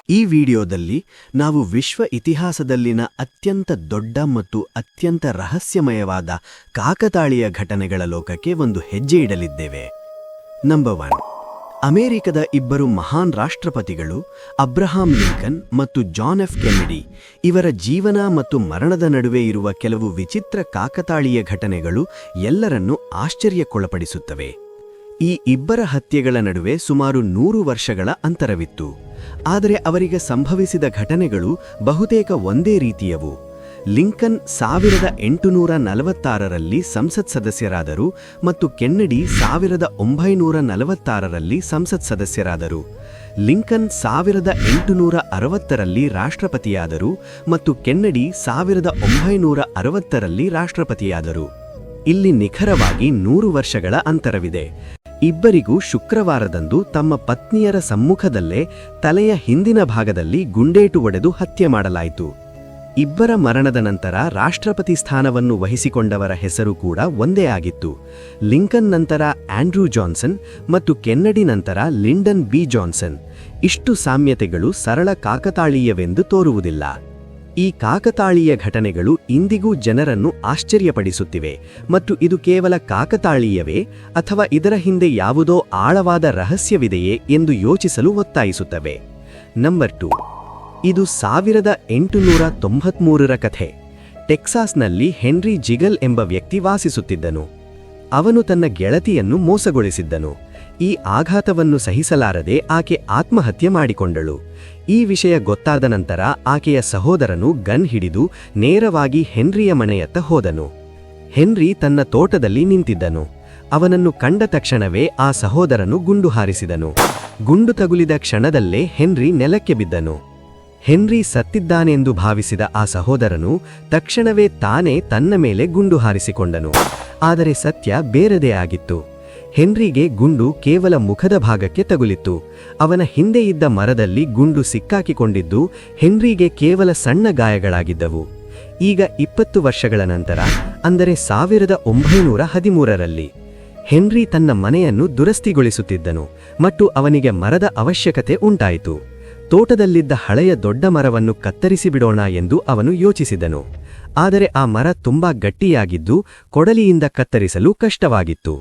ಈ ವಿಡಿಯೋದಲ್ಲಿ ನಾವು ವಿಶ್ವ ಇತಿಹಾಸದಲ್ಲಿನ ಅತ್ಯಂತ ದೊಡ್ಡ ಮತ್ತು ಅತ್ಯಂತ ರಹಸ್ಯಮಯವಾದ ಕಾಕತಾಳೀಯ ಘಟನೆಗಳ ಲೋಕಕ್ಕೆ ಒಂದು ಹೆಜ್ಜೆ ಇಡಲಿದ್ದೇವೆ. ನಂಬರ್ 1. ಅಮೆರಿಕದ ಇಬ್ಬರು ಮಹಾನ್ ರಾಷ್ಟ್ರಪತಿಗಳು ಅಬ್ರಹಾಂ ಲಿಂಕನ್ ಮತ್ತು ಜಾನ್ ಎಫ್ ಕೆನೆಡಿ ಇವರ ಜೀವನ ಮತ್ತು ಮರಣದ ನಡುವೆ ಇರುವ ಕೆಲವು ವಿಚಿತ್ರ ಕಾಕತಾಳೀಯ ಘಟನೆಗಳು ಎಲ್ಲರನ್ನೂ ಆಶ್ಚರ್ಯಕ್ಕೊಳಪಡಿಸುತ್ತವೆ. ಈ ಇಬ್ಬರ ಹತ್ಯೆಗಳ ನಡುವೆ ಸುಮಾರು 100 ವರ್ಷಗಳ ಅಂತರವಿತ್ತು. ಆದರೆ ಅವರಿಗೆ ಸಂಭವಿಸಿದ ಘಟನೆಗಳು ಬಹುತೇಕ ಒಂದೇ ರೀತಿಯವು. ಲಿಂಕನ್ 1846ರಲ್ಲಿ ಸಂಸತ್ ಸದಸ್ಯರಾದರು ಮತ್ತು ಕೆನ್ನೆಡಿ 1946ರಲ್ಲಿ ಸಂಸತ್ ಸದಸ್ಯರಾದರು. ಲಿಂಕನ್ 1860ರಲ್ಲಿ ರಾಷ್ಟ್ರಪತಿಯಾದರು ಮತ್ತು ಕೆನ್ನೆಡಿ 1960ರಲ್ಲಿ ರಾಷ್ಟ್ರಪತಿಯಾದರು. ಇಲ್ಲಿ ನಿಖರವಾಗಿ 100 ವರ್ಷಗಳ ಅಂತರವಿದೆ. ಇಬ್ಬರಿಗೂ ಶುಕ್ರವಾರದಂದು ತಮ್ಮ ಪತ್ನಿಯರ ಸಮ್ಮುಖದಲ್ಲೇ ತಲೆಯ ಹಿಂದಿನ ಭಾಗದಲ್ಲಿ ಗುಂಡೇಟು ಹೊಡೆದು ಹತ್ಯೆ ಮಾಡಲಾಯಿತು. ಇಬ್ಬರ ಮರಣದ ನಂತರ ರಾಷ್ಟ್ರಪತಿ ಸ್ಥಾನವನ್ನು ವಹಿಸಿಕೊಂಡವರ ಹೆಸರು ಕೂಡ ಒಂದೇ ಆಗಿತ್ತು. ಲಿಂಕನ್ ನಂತರ ಆಂಡ್ರೂ ಜಾನ್ಸನ್ ಮತ್ತು ಕೆನ್ನೆಡಿ ನಂತರ ಲಿಂಡನ್ ಬಿ ಜಾನ್ಸನ್. ಇಷ್ಟು ಸಾಮ್ಯತೆಗಳು ಸರಳ ಕಾಕತಾಳೀಯವೆಂದು ತೋರುವುದಿಲ್ಲ. ಈ ಕಾಕತಾಳೀಯ ಘಟನೆಗಳು ಇಂದಿಗೂ ಜನರನ್ನು ಆಶ್ಚರ್ಯಪಡಿಸುತ್ತಿವೆ ಮತ್ತು ಇದು ಕೇವಲ ಕಾಕತಾಳೀಯವೇ ಅಥವಾ ಇದರ ಹಿಂದೆ ಯಾವುದೋ ಆಳವಾದ ರಹಸ್ಯವಿದೆಯೇ ಎಂದು ಯೋಚಿಸಲು ಒತ್ತಾಯಿಸುತ್ತವೆ. ನಂಬರ್ 2. ಇದು 1893ರ ಕಥೆ. ಟೆಕ್ಸಾಸ್ನಲ್ಲಿ ಹೆನ್ರಿ ಜಿಗಲ್ ಎಂಬ ವ್ಯಕ್ತಿ ವಾಸಿಸುತ್ತಿದ್ದನು. ಅವನು ತನ್ನ ಗೆಳತಿಯನ್ನು ಮೋಸಗೊಳಿಸಿದ್ದನು. ಈ ಆಘಾತವನ್ನು ಸಹಿಸಲಾರದೆ ಆಕೆ ಆತ್ಮಹತ್ಯೆ ಮಾಡಿಕೊಂಡಳು. ಈ ವಿಷಯ ಗೊತ್ತಾದ ನಂತರ ಆಕೆಯ ಸಹೋದರನು ಗನ್ ಹಿಡಿದು ನೇರವಾಗಿ ಹೆನ್ರಿಯ ಮನೆಯತ್ತ ಹೋದನು. ಹೆನ್ರಿ ತನ್ನ ತೋಟದಲ್ಲಿ ನಿಂತಿದ್ದನು. ಅವನನ್ನು ಕಂಡ ತಕ್ಷಣವೇ ಆ ಸಹೋದರನು ಗುಂಡು ಹಾರಿಸಿದನು. ಗುಂಡು ತಗುಲಿದ ಕ್ಷಣದಲ್ಲೇ ಹೆನ್ರಿ ನೆಲಕ್ಕೆ ಬಿದ್ದನು. ಹೆನ್ರಿ ಸತ್ತಿದ್ದಾನೆಂದು ಭಾವಿಸಿದ ಆ ಸಹೋದರನು ತಕ್ಷಣವೇ ತಾನೇ ತನ್ನ ಮೇಲೆ ಗುಂಡು ಹಾರಿಸಿಕೊಂಡನು. ಆದರೆ ಸತ್ಯ ಬೇರೆದೇ ಆಗಿತ್ತು. ಹೆನ್ರಿಗೆ ಗುಂಡು ಕೇವಲ ಮುಖದ ಭಾಗಕ್ಕೆ ತಗುಲಿತ್ತು. ಅವನ ಹಿಂದೆ ಇದ್ದ ಮರದಲ್ಲಿ ಗುಂಡು ಸಿಕ್ಕಾಕಿಕೊಂಡಿದ್ದು ಹೆನ್ರಿಗೆ ಕೇವಲ ಸಣ್ಣ ಗಾಯಗಳಾಗಿದ್ದವು. ಈಗ 20 ವರ್ಷಗಳ ನಂತರ, ಅಂದರೆ 1913ರಲ್ಲಿ, ಹೆನ್ರಿ ತನ್ನ ಮನೆಯನ್ನು ದುರಸ್ತಿಗೊಳಿಸುತ್ತಿದ್ದನು ಮತ್ತು ಅವನಿಗೆ ಮರದ ಅವಶ್ಯಕತೆ ಉಂಟಾಯಿತು. ತೋಟದಲ್ಲಿದ್ದ ಹಳೆಯ ದೊಡ್ಡ ಮರವನ್ನು ಕತ್ತರಿಸಿಬಿಡೋಣ ಎಂದು ಅವನು ಯೋಚಿಸಿದನು. ಆದರೆ ಆ ಮರ ತುಂಬಾ ಗಟ್ಟಿಯಾಗಿದ್ದು ಕೊಡಲಿಯಿಂದ ಕತ್ತರಿಸಲು ಕಷ್ಟವಾಗಿತ್ತು.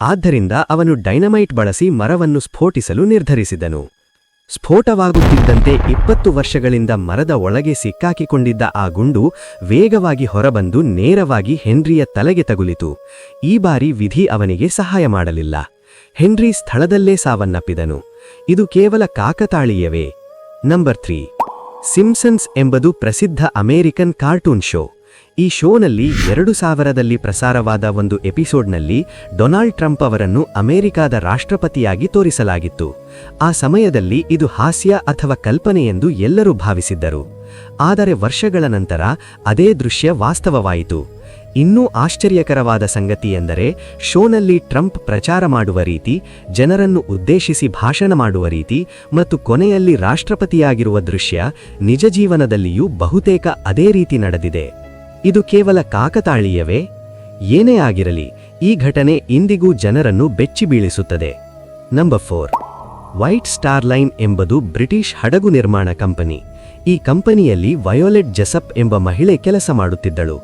ಆದ್ದರಿಂದ ಅವನು ಡೈನಮೈಟ್ ಬಳಸಿ ಮರವನ್ನು ಸ್ಫೋಟಿಸಲು ನಿರ್ಧರಿಸಿದನು. ಸ್ಫೋಟವಾಗುತ್ತಿದ್ದಂತೆ 20 ವರ್ಷಗಳಿಂದ ಮರದ ಒಳಗೆ ಸಿಕ್ಕಾಕಿಕೊಂಡಿದ್ದ ಆ ಗುಂಡು ವೇಗವಾಗಿ ಹೊರಬಂದು ನೇರವಾಗಿ ಹೆನ್ರಿಯ ತಲೆಗೆ ತಗುಲಿತು. ಈ ಬಾರಿ ವಿಧಿ ಅವನಿಗೆ ಸಹಾಯ ಮಾಡಲಿಲ್ಲ. ಹೆನ್ರಿ ಸ್ಥಳದಲ್ಲೇ ಸಾವನ್ನಪ್ಪಿದನು. ಇದು ಕೇವಲ ಕಾಕತಾಳೀಯವೇ? ನಂಬರ್ 3. ಸಿಂಪ್ಸನ್ಸ್ ಎಂಬುದು ಪ್ರಸಿದ್ಧ ಅಮೆರಿಕನ್ ಕಾರ್ಟೂನ್ ಶೋ. ಈ ಶೋನಲ್ಲಿ 2000ರಲ್ಲಿ ಪ್ರಸಾರವಾದ ಒಂದು ಎಪಿಸೋಡ್ನಲ್ಲಿ ಡೊನಾಲ್ಡ್ ಟ್ರಂಪ್ ಅವರನ್ನು ಅಮೆರಿಕಾದ ರಾಷ್ಟ್ರಪತಿಯಾಗಿ ತೋರಿಸಲಾಗಿತ್ತು. ಆ ಸಮಯದಲ್ಲಿ ಇದು ಹಾಸ್ಯ ಅಥವಾ ಕಲ್ಪನೆ ಎಂದು ಎಲ್ಲರೂ ಭಾವಿಸಿದ್ದರು. ಆದರೆ ವರ್ಷಗಳ ನಂತರ ಅದೇ ದೃಶ್ಯ ವಾಸ್ತವವಾಯಿತು. ಇನ್ನೂ ಆಶ್ಚರ್ಯಕರವಾದ ಸಂಗತಿಯೆಂದರೆ ಶೋನಲ್ಲಿ ಟ್ರಂಪ್ ಪ್ರಚಾರ ಮಾಡುವ ರೀತಿ, ಜನರನ್ನು ಉದ್ದೇಶಿಸಿ ಭಾಷಣ ಮಾಡುವ ರೀತಿ ಮತ್ತು ಕೊನೆಯಲ್ಲಿ ರಾಷ್ಟ್ರಪತಿಯಾಗಿರುವ ದೃಶ್ಯ ನಿಜ ಜೀವನದಲ್ಲಿಯೂ ಬಹುತೇಕ ಅದೇ ರೀತಿ ನಡೆದಿದೆ. ಇದು ಕೇವಲ ಕಾಕತಾಳೀಯವೇ? ಏನೇ ಆಗಿರಲಿ, ಈ ಘಟನೆ ಇಂದಿಗೂ ಜನರನ್ನು ಬೆಚ್ಚಿ ಬೀಳಿಸುತ್ತದೆ. ನಂಬರ್ 4. ವೈಟ್ ಸ್ಟಾರ್ ಲೈನ್ ಎಂಬುದು ಬ್ರಿಟಿಷ್ ಹಡಗು ನಿರ್ಮಾಣ ಕಂಪನಿ. ಈ ಕಂಪನಿಯಲ್ಲಿ ವಯೋಲೆಟ್ ಜೆಸಪ್ ಎಂಬ ಮಹಿಳೆ ಕೆಲಸ ಮಾಡುತ್ತಿದ್ದಳು.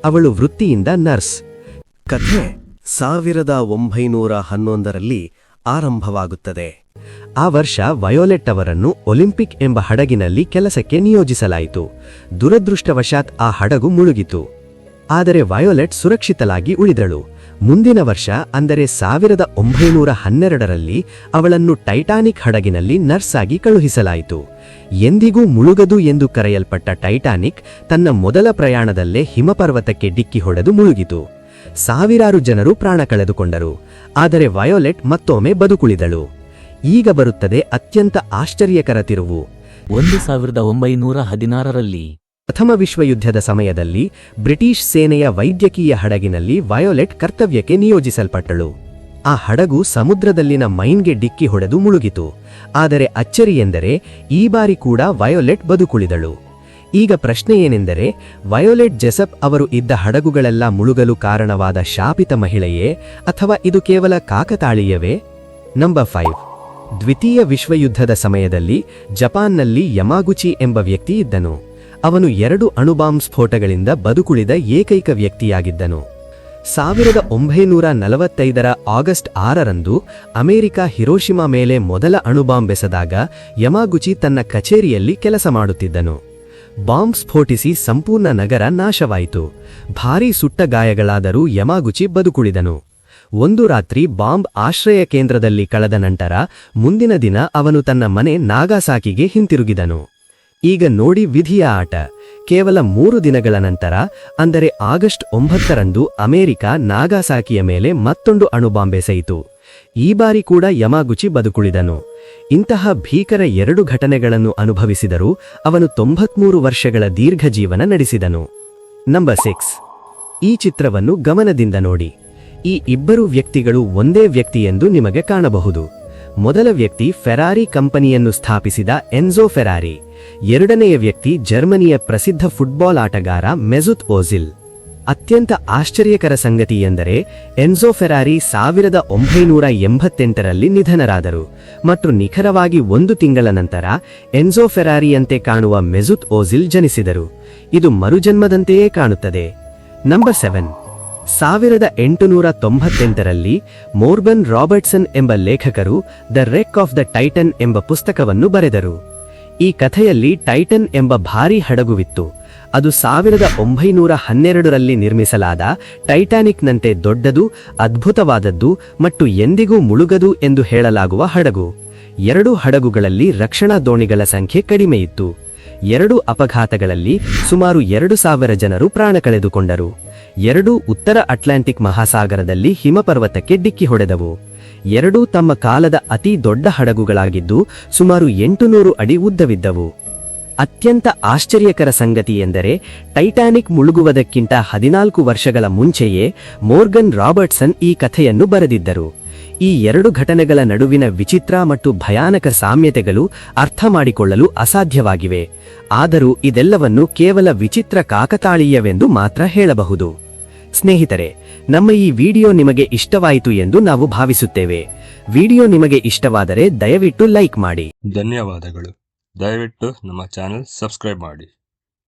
ಅವಳು ವೃತ್ತಿಯಿಂದ ನರ್ಸ್. ಕಥೆ 1911ರಲ್ಲಿ ಆರಂಭವಾಗುತ್ತದೆ. ಆ ವರ್ಷ ವಯೋಲೆಟ್ ಅವರನ್ನು ಒಲಿಂಪಿಕ್ ಎಂಬ ಹಡಗಿನಲ್ಲಿ ಕೆಲಸಕ್ಕೆ ನಿಯೋಜಿಸಲಾಯಿತು. ದುರದೃಷ್ಟವಶಾತ್ ಆ ಹಡಗು ಮುಳುಗಿತು. ಆದರೆ ವಯೋಲೆಟ್ ಸುರಕ್ಷಿತಲಾಗಿ ಉಳಿದಳು. ಮುಂದಿನ ವರ್ಷ, ಅಂದರೆ 1912ರಲ್ಲಿ ಅವಳನ್ನು ಟೈಟಾನಿಕ್ ಹಡಗಿನಲ್ಲಿ ನರ್ಸ್ ಆಗಿ ಕಳುಹಿಸಲಾಯಿತು. ಎಂದಿಗೂ ಮುಳುಗದು ಎಂದು ಕರೆಯಲ್ಪಟ್ಟ ಟೈಟಾನಿಕ್ ತನ್ನ ಮೊದಲ ಪ್ರಯಾಣದಲ್ಲೇ ಹಿಮಪರ್ವತಕ್ಕೆ ಡಿಕ್ಕಿ ಹೊಡೆದು ಮುಳುಗಿತು. ಸಾವಿರಾರು ಜನರು ಪ್ರಾಣ ಕಳೆದುಕೊಂಡರು. ಆದರೆ ವಯೋಲೆಟ್ ಮತ್ತೊಮ್ಮೆ ಬದುಕುಳಿದಳು. ಈಗ ಬರುತ್ತದೆ ಅತ್ಯಂತ ಆಶ್ಚರ್ಯಕರ ತಿರುವು. 1916ರಲ್ಲಿ ಪ್ರಥಮ ವಿಶ್ವಯುದ್ಧದ ಸಮಯದಲ್ಲಿ ಬ್ರಿಟಿಷ್ ಸೇನೆಯ ವೈದ್ಯಕೀಯ ಹಡಗಿನಲ್ಲಿ ವಯೋಲೆಟ್ ಕರ್ತವ್ಯಕ್ಕೆ ನಿಯೋಜಿಸಲ್ಪಟ್ಟಳು. ಆ ಹಡಗು ಸಮುದ್ರದಲ್ಲಿನ ಮೈನ್ಗೆ ಡಿಕ್ಕಿ ಹೊಡೆದು ಮುಳುಗಿತು. ಆದರೆ ಅಚ್ಚರಿಯೆಂದರೆ ಈ ಬಾರಿ ಕೂಡ ವಯೋಲೆಟ್ ಬದುಕುಳಿದಳು. ಈಗ ಪ್ರಶ್ನೆ ಏನೆಂದರೆ, ವಯೋಲೆಟ್ ಜೆಸಪ್ ಅವರು ಇದ್ದ ಹಡಗುಗಳೆಲ್ಲ ಮುಳುಗಲು ಕಾರಣವಾದ ಶಾಪಿತ ಮಹಿಳೆಯೇ ಅಥವಾ ಇದು ಕೇವಲ ಕಾಕತಾಳೀಯವೇ? ನಂಬರ್ 5. ದ್ವಿತೀಯ ವಿಶ್ವಯುದ್ಧದ ಸಮಯದಲ್ಲಿ ಜಪಾನ್ನಲ್ಲಿ ಯಮಾಗುಚಿ ಎಂಬ ವ್ಯಕ್ತಿ ಇದ್ದನು. ಅವನು 2 ಅಣುಬಾಂಬ್ ಸ್ಫೋಟಗಳಿಂದ ಬದುಕುಳಿದ ಏಕೈಕ ವ್ಯಕ್ತಿಯಾಗಿದ್ದನು. 1945ರ ಆಗಸ್ಟ್ 6ರಂದು ಅಮೆರಿಕ ಹಿರೋಶಿಮಾ ಮೇಲೆ ಮೊದಲ ಅಣುಬಾಂಬ್ ಬೆಸೆದಾಗ ಯಮಾಗುಚಿ ತನ್ನ ಕಚೇರಿಯಲ್ಲಿ ಕೆಲಸ ಮಾಡುತ್ತಿದ್ದನು. ಬಾಂಬ್ ಸ್ಫೋಟಿಸಿ ಸಂಪೂರ್ಣ ನಗರ ನಾಶವಾಯಿತು. ಭಾರೀ ಸುಟ್ಟ ಗಾಯಗಳಾದರೂ ಯಮಾಗುಚಿ ಬದುಕುಳಿದನು. ಒಂದು ರಾತ್ರಿ ಬಾಂಬ್ ಆಶ್ರಯ ಕೇಂದ್ರದಲ್ಲಿ ಕಳೆದ ನಂತರ ಮುಂದಿನ ದಿನ ಅವನು ತನ್ನ ಮನೆ ನಾಗಾಸಾಕಿಗೆ ಹಿಂತಿರುಗಿದನು. ಈಗ ನೋಡಿ ವಿಧಿಯ ಆಟ. ಕೇವಲ 3 ದಿನಗಳ ನಂತರ, ಅಂದರೆ ಆಗಸ್ಟ್ 9ರಂದು ಅಮೆರಿಕ ನಾಗಾಸಾಕಿಯ ಮೇಲೆ ಮತ್ತೊಂದು ಅಣುಬಾಂಬ್ ಎಸೆಯಿತು. ಈ ಬಾರಿ ಕೂಡ ಯಮಾಗುಚಿ ಬದುಕುಳಿದನು. ಇಂತಹ ಭೀಕರ 2 ಘಟನೆಗಳನ್ನು ಅನುಭವಿಸಿದರೂ ಅವನು 93 ವರ್ಷಗಳ ದೀರ್ಘ ಜೀವನ ನಡೆಸಿದನು. ನಂಬರ್ 6. ಈ ಚಿತ್ರವನ್ನು ಗಮನದಿಂದ ನೋಡಿ. ಈ ಇಬ್ಬರು ವ್ಯಕ್ತಿಗಳು ಒಂದೇ ವ್ಯಕ್ತಿ ಎಂದು ನಿಮಗೆ ಕಾಣಬಹುದು. ಮೊದಲ ವ್ಯಕ್ತಿ ಫೆರಾರಿ ಕಂಪನಿಯನ್ನು ಸ್ಥಾಪಿಸಿದ ಎನ್ಜೋ ಫೆರಾರಿ. ಎರಡನೆಯ ವ್ಯಕ್ತಿ ಜರ್ಮನಿಯ ಪ್ರಸಿದ್ಧ ಫುಟ್ಬಾಲ್ ಆಟಗಾರ ಮೆಸುತ್ ಓಜಿಲ್. ಅತ್ಯಂತ ಆಶ್ಚರ್ಯಕರ ಸಂಗತಿ ಎಂದರೆ ಎನ್ಜೋ ಫೆರಾರಿ 1988ರಲ್ಲಿ ನಿಧನರಾದರು ಮತ್ತು ನಿಖರವಾಗಿ 1 ತಿಂಗಳ ನಂತರ ಎನ್ಜೋ ಫೆರಾರಿಯಂತೆ ಕಾಣುವ ಮೆಸುತ್ ಓಜಿಲ್ ಜನಿಸಿದರು. ಇದು ಮರುಜನ್ಮದಂತೆಯೇ ಕಾಣುತ್ತದೆ. ನಂಬರ್ 7. 1898ರಲ್ಲಿ ಮೋರ್ಗನ್ ರಾಬರ್ಟ್ಸನ್ ಎಂಬ ಲೇಖಕರು the wreck of the tighten ಎಂಬ ಪುಸ್ತಕವನ್ನು ಬರೆದರು. ಈ ಕಥೆಯಲ್ಲಿ ಟೈಟನ್ ಎಂಬ ಭಾರೀ ಹಡಗುವಿತ್ತು. ಅದು 1912ರಲ್ಲಿ ನಿರ್ಮಿಸಲಾದ ಟೈಟಾನಿಕ್ನಂತೆ ದೊಡ್ಡದು, ಅದ್ಭುತವಾದದ್ದು ಮತ್ತು ಎಂದಿಗೂ ಮುಳುಗದು ಎಂದು ಹೇಳಲಾಗುವ ಹಡಗು. 2 ಹಡಗುಗಳಲ್ಲಿ ರಕ್ಷಣಾ ದೋಣಿಗಳ ಸಂಖ್ಯೆ ಕಡಿಮೆಯಿತ್ತು. 2 ಅಪಘಾತಗಳಲ್ಲಿ ಸುಮಾರು 2000 ಜನರು ಪ್ರಾಣ ಕಳೆದುಕೊಂಡರು. 2 ಉತ್ತರ ಅಟ್ಲಾಂಟಿಕ್ ಮಹಾಸಾಗರದಲ್ಲಿ ಹಿಮಪರ್ವತಕ್ಕೆ ಡಿಕ್ಕಿ ಹೊಡೆದವು. 2 ತಮ್ಮ ಕಾಲದ ಅತಿ ದೊಡ್ಡ ಹಡಗುಗಳಾಗಿದ್ದು ಸುಮಾರು 800 ಅಡಿ ಉದ್ದವಿದ್ದವು. ಅತ್ಯಂತ ಆಶ್ಚರ್ಯಕರ ಸಂಗತಿ ಎಂದರೆ ಟೈಟಾನಿಕ್ ಮುಳುಗುವುದಕ್ಕಿಂತ 14 ವರ್ಷಗಳ ಮುಂಚೆಯೇ ಮೋರ್ಗನ್ ರಾಬರ್ಟ್ಸನ್ ಈ ಕಥೆಯನ್ನು ಬರೆದಿದ್ದರು. ಈ 2 ಘಟನೆಗಳ ನಡುವಿನ ವಿಚಿತ್ರ ಮತ್ತು ಭಯಾನಕ ಸಾಮ್ಯತೆಗಳು ಅರ್ಥ ಮಾಡಿಕೊಳ್ಳಲು ಅಸಾಧ್ಯವಾಗಿವೆ. ಆದರೂ ಇದೆಲ್ಲವನ್ನು ಕೇವಲ ವಿಚಿತ್ರ ಕಾಕತಾಳೀಯವೆಂದು ಮಾತ್ರ ಹೇಳಬಹುದು. ಸ್ನೇಹಿತರೆ, ನಮ್ಮ ಈ ವಿಡಿಯೋ ನಿಮಗೆ ಇಷ್ಟವಾಯಿತು ಎಂದು ನಾವು ಭಾವಿಸುತ್ತೇವೆ. ವಿಡಿಯೋ ನಿಮಗೆ ಇಷ್ಟವಾದರೆ ದಯವಿಟ್ಟು ಲೈಕ್ ಮಾಡಿ. ಧನ್ಯವಾದಗಳು. ದಯವಿಟ್ಟು ನಮ್ಮ ಚಾನೆಲ್ ಸಬ್ಸ್ಕ್ರೈಬ್ ಮಾಡಿ.